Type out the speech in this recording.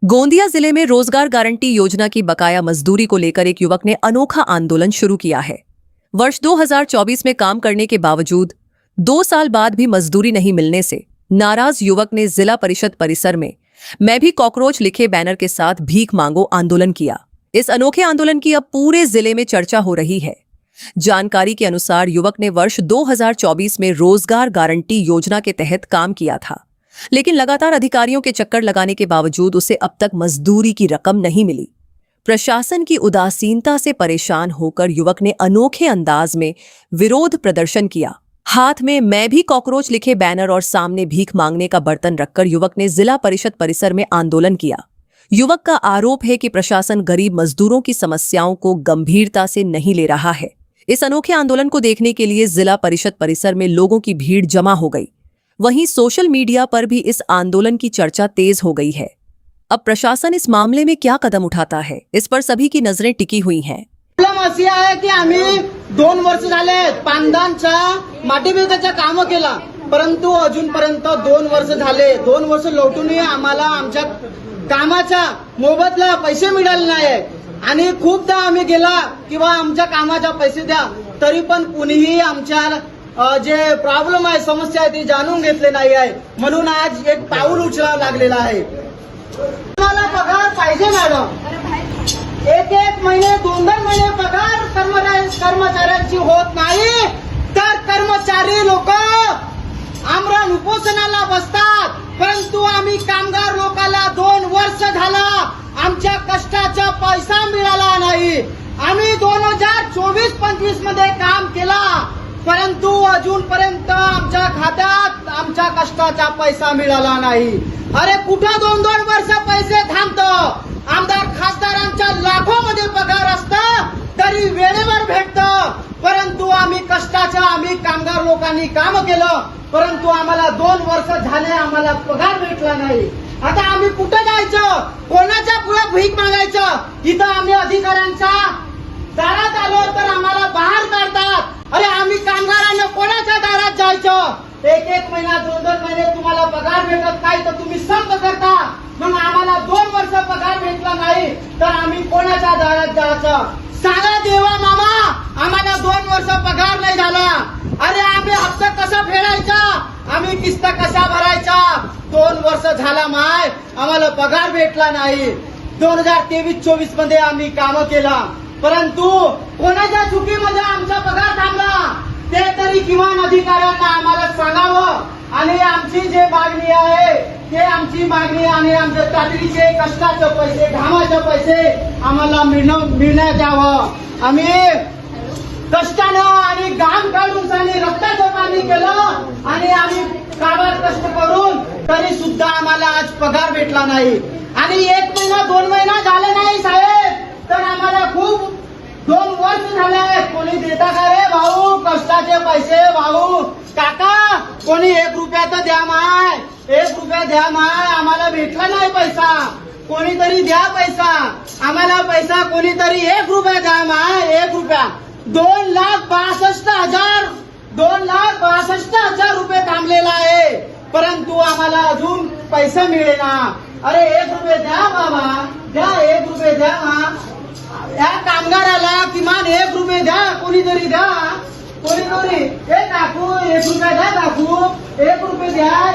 गोंदिया जिले में रोजगार गारंटी योजना की बकाया मजदूरी को लेकर एक युवक ने अनोखा आंदोलन शुरू किया है। वर्ष 2024 में काम करने के बावजूद 2 साल बाद भी मजदूरी नहीं मिलने से नाराज युवक ने जिला परिषद परिसर में मैं भी कॉकरोच लिखे बैनर के साथ भीख मांगो आंदोलन किया। इस अनोखे आंदोलन की अब पूरे जिले में चर्चा हो रही है। जानकारी के अनुसार युवक ने वर्ष 2024 में रोजगार गारंटी योजना के तहत काम किया था, लेकिन लगातार अधिकारियों के चक्कर लगाने के बावजूद उसे अब तक मजदूरी की रकम नहीं मिली। प्रशासन की उदासीनता से परेशान होकर युवक ने अनोखे अंदाज में विरोध प्रदर्शन किया। हाथ में मैं भी कॉकरोच लिखे बैनर और सामने भीख मांगने का बर्तन रखकर युवक ने जिला परिषद परिसर में आंदोलन किया। युवक का आरोप है कि प्रशासन गरीब मजदूरों की समस्याओं को गंभीरता से नहीं ले रहा है। इस अनोखे आंदोलन को देखने के लिए जिला परिषद परिसर में लोगों की भीड़ जमा हो गई। वहीं सोशल मीडिया पर भी इस आंदोलन की चर्चा तेज हो गई है। अब प्रशासन इस मामले में क्या कदम उठाता है, इस पर सभी की नजरें टिकी हुई हैं। प्रॉब्लेम अशी आहे की आम्ही 2 वर्ष झाले पांदांच्या मातीबिंदाचं काम केला, परंतु अजूनपर्यंत 2 वर्ष झाले 2 वर्ष लोटूनही आम्हाला आमच्या कामाचा मोबदला पैसे मिळाले नाही। आणि खूपदा आम्ही गेला किंवा आमच्या कामाचा पैसे द्या तरी पण कुणीही आमच्या जे प्रॉब्लेम आहे समस्या आहे ती जाणून घेतले नाही आहे। म्हणून आज एक पाऊल उचलावं लागलेलं आहे। मला पगार पाहिजे मॅडम, एक महिने 2 महिने पगार कर्मचाऱ्यांची होत नाही तर कर्मचारी लोक आमरण उपोषणाला बसतात। परंतु आम्ही कामगार लोकांना 2 वर्ष झाला आमच्या कष्टाचा पैसा मिळाला नाही। आम्ही 2024-25 मध्ये काम केला, परंतु अजूनपर्यंत आमच्या खात्यात आमच्या कष्टाचा पैसा मिळाला नाही। अरे कुठं 2-2 वर्ष पैसे थांबतो? आमदार खासदारांच्या लाखोमध्ये पगार असता तरी वेळेवर भेटतं, परंतु आम्ही कष्टाचं आम्ही कामगार लोकांनी काम केलं, परंतु आम्हाला 2 वर्ष झाले आम्हाला पगार भेटला नाही। आता आम्ही कुठं जायचं, कोणाच्या पुढे भीक मागायचं? इथं आम्ही अधिकाऱ्यांच्या दारात आलो तर आम्हाला बाहेर काढतात। अरे आम्ही कामगारांना कोणाच्या दारात जायचं? एक महिना 2 महिने तुम्हाला पगार भेटत नाही तर तुम्ही संप करता, मग आम्हाला 2 वर्ष पगार भेटला नाही तर आम्ही कोणाच्या दारात जायचं? सांगा देवा मामा, आम्हाला 2 वर्ष पगार नाही झाला। अरे आम्ही हप्ता कसा फेडायचा, आम्ही किस्त कशा भरायचा? 2 वर्ष झाला माय आम्हाला पगार भेटला नाही। 2023-24 मध्ये आम्ही काम केला, परंतु कोणाच्या चुकीमध्ये आमचा पगार थांबला ते तरी किमान अधिकाऱ्यांना आम्हाला सांगावं। आणि आमची जे मागणी आहे ते आमची मागणी आणि आमच्या तातडीचे कष्टाचे पैसे घामाचे पैसे आम्हाला मिळण्यात यावं। आम्ही कष्टानं आणि घाम काढून आणि रक्ताचं पाणी केलं आणि आम्ही कामात कष्ट करून तरी सुद्धा आम्हाला आज पगार भेटला नाही। आणि 1 महिना 2 महिना झाले नाही साहेब तर आम्हाला खूप 2 वर्ष झाले। कोणी देता का रे भाऊ कष्टाचे पैसे? भाऊ काका कोणी 1 रुपया तर द्या माय, 1 रुपया द्या माय, आम्हाला भेटला नाही पैसा। कोणीतरी द्या पैसा आम्हाला, पैसा कोणीतरी 1 रुपया द्या माय, 1 रुपया। 2,62,000 रुपये थांबलेला आहे, परंतु आम्हाला अजून पैसा मिळेना। अरे 1 रुपये द्या बाबा, द्या 1 रुपये द्या। या कामगाराला किमान 1 रुपये द्या, कोणीतरी द्या, कोणीतरी। हे काकू 1 रुपया द्या, काकू 1 रुपये द्या,